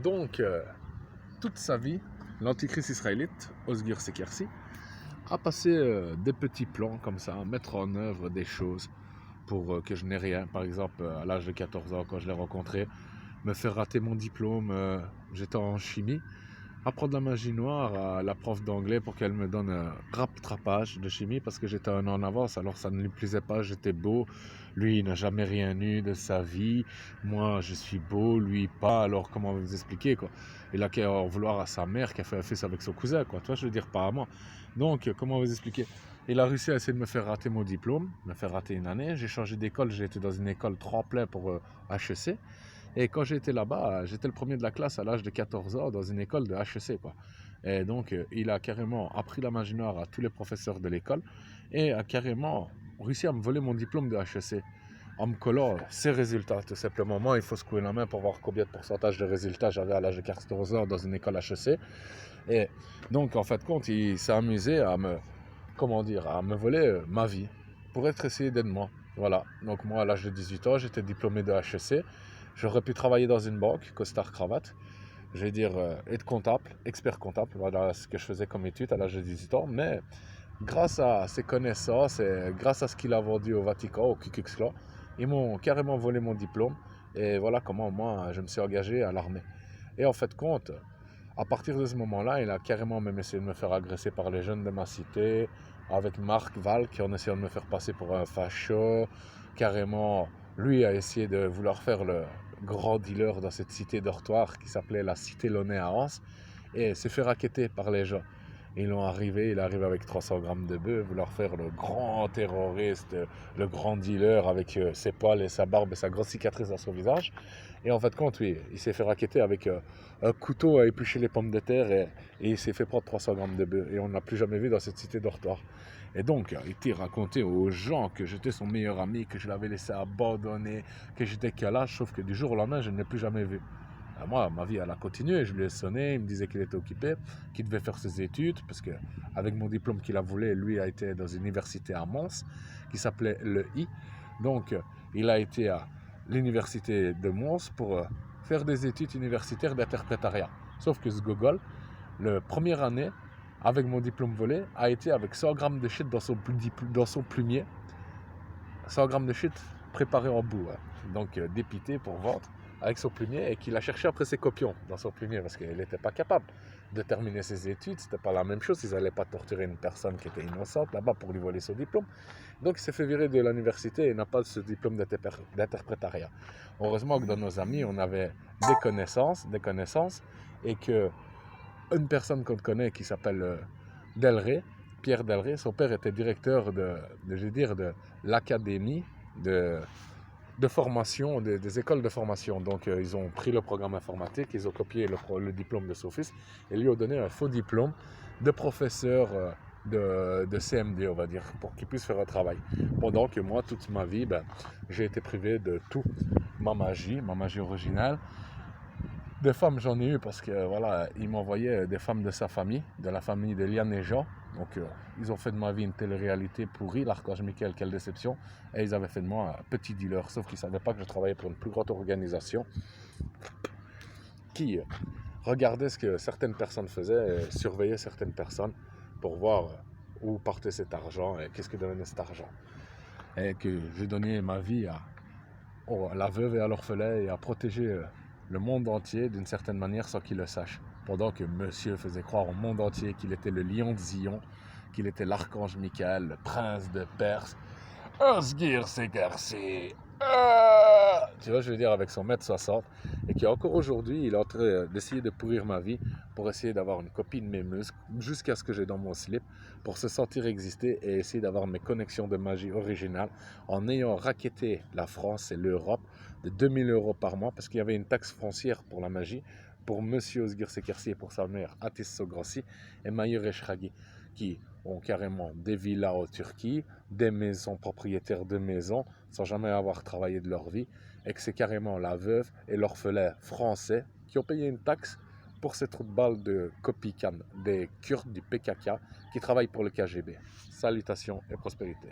Donc, toute sa vie, l'antichrist israélite, Osgur Sekersi, a passé des petits plans comme ça, mettre en œuvre des choses pour que je n'ai rien. Par exemple, à l'âge de 14 ans, quand je l'ai rencontré, me faire rater mon diplôme, j'étais en chimie, apprendre la magie noire à la prof d'anglais pour qu'elle me donne un rattrapage de chimie parce que j'étais un an en avance, alors ça ne lui plaisait pas, j'étais beau, lui il n'a jamais rien eu de sa vie, moi je suis beau, lui pas, alors comment vous expliquer quoi. Il a qu'à en vouloir à sa mère qui a fait un fils avec son cousin quoi, tu vois, je veux dire pas à moi. Donc comment vous expliquer. Il a réussi à essayer de me faire rater mon diplôme, me faire rater une année, j'ai changé d'école, j'ai été dans une école tremplin pour HEC. Et quand j'étais là-bas, j'étais le premier de la classe à l'âge de 14 ans dans une école de HEC, quoi. Et donc, il a carrément appris la magie noire à tous les professeurs de l'école et a carrément réussi à me voler mon diplôme de HEC en me collant ses résultats, tout simplement. Moi, il faut secouer la main pour voir combien de pourcentage de résultats j'avais à l'âge de 14 ans dans une école HEC. Et donc, en fait, compte, il s'est amusé à me, comment dire, à me voler ma vie pour essayer d'aider moi. Voilà. Donc, moi, à l'âge de 18 ans, j'étais diplômé de HEC. J'aurais pu travailler dans une banque, costard cravate, je vais dire être comptable, expert comptable, voilà ce que je faisais comme étude à l'âge de 18 ans, mais grâce à ses connaissances et grâce à ce qu'il a vendu au Vatican, au Ku Klux Klan, ils m'ont carrément volé mon diplôme et voilà comment moi je me suis engagé à l'armée. Et en fait compte, à partir de ce moment-là, il a carrément même essayé de me faire agresser par les jeunes de ma cité, avec Marc Val qui en essayant de me faire passer pour un facho, carrément lui a essayé de vouloir faire le grand dealer dans cette cité dortoir qui s'appelait la cité Launay à Anse et s'est fait racketter par les gens. Ils l'ont arrivé, il est arrivé avec 300 grammes de bœuf, vouloir faire le grand terroriste, le grand dealer avec ses poils et sa barbe et sa grosse cicatrice dans son visage. Et en fait, compte, oui, il s'est fait racketter avec un couteau à éplucher les pommes de terre et il s'est fait prendre 300 grammes de bœuf. Et on ne l'a plus jamais vu dans cette cité dortoir. Et donc, il a été raconté aux gens que j'étais son meilleur ami, que je l'avais laissé abandonner, que j'étais calage, sauf que du jour au lendemain, je ne l'ai plus jamais vu. Moi, ma vie, elle a continué. Je lui ai sonné, il me disait qu'il était occupé, qu'il devait faire ses études, parce que avec mon diplôme qu'il a voulu, lui a été dans une université à Mons, qui s'appelait le I. Donc, il a été à l'université de Mons pour faire des études universitaires d'interprétariat. Sauf que ce gogol, la première année, avec mon diplôme volé, a été avec 100 grammes de shit dans son plumier. 100 grammes de shit préparé en bout. Hein. Donc dépité pour vendre avec son plumier et qu'il a cherché après ses copions dans son plumier parce qu'il n'était pas capable de terminer ses études. C'était pas la même chose. Ils n'allaient pas torturer une personne qui était innocente là-bas pour lui voler son diplôme. Donc il s'est fait virer de l'université et n'a pas ce diplôme d'interprétariat. Heureusement que dans nos amis, on avait des connaissances et que une personne qu'on connaît qui s'appelle Delray, Pierre Delray, son père était directeur de l'académie de formation, des écoles de formation. Donc ils ont pris le programme informatique, ils ont copié le diplôme de son fils et lui ont donné un faux diplôme de professeur de CMD, on va dire, pour qu'il puisse faire un travail. Pendant que moi, toute ma vie, j'ai été privé de tout, ma magie originale. Des femmes, j'en ai eu parce que voilà, il m'envoyait des femmes de sa famille, de la famille de Liane et Jean. Donc, ils ont fait de ma vie une télé-réalité pourrie, l'Archange Michael, quelle déception. Et ils avaient fait de moi un petit dealer, sauf qu'ils ne savaient pas que je travaillais pour une plus grande organisation qui regardait ce que certaines personnes faisaient et surveillait certaines personnes pour voir où partait cet argent et qu'est-ce que devenait cet argent. Et que j'ai donné ma vie à la veuve et à l'orphelin et à protéger le monde entier d'une certaine manière sans qu'il le sache. Pendant que monsieur faisait croire au monde entier qu'il était le lion de Zion, qu'il était l'archange Michael, le prince de Perse. Osgir Sekersi. Tu vois, je veux dire, avec son 1m60, et qui encore aujourd'hui, il est en train d'essayer de pourrir ma vie pour essayer d'avoir une copie de mes muscles jusqu'à ce que j'ai dans mon slip, pour se sentir exister et essayer d'avoir mes connexions de magie originales en ayant racketté la France et l'Europe de 2000 € par mois, parce qu'il y avait une taxe foncière pour la magie, pour monsieur Osgir Sekersi et pour sa mère Atis Sogrossi et Maïr Eshraghi, qui ont carrément des villas en Turquie, des maisons, propriétaires de maisons, sans jamais avoir travaillé de leur vie, et que c'est carrément la veuve et l'orphelin français qui ont payé une taxe pour ces trous de balles de Kopikan, des Kurdes du PKK qui travaillent pour le KGB. Salutations et prospérité.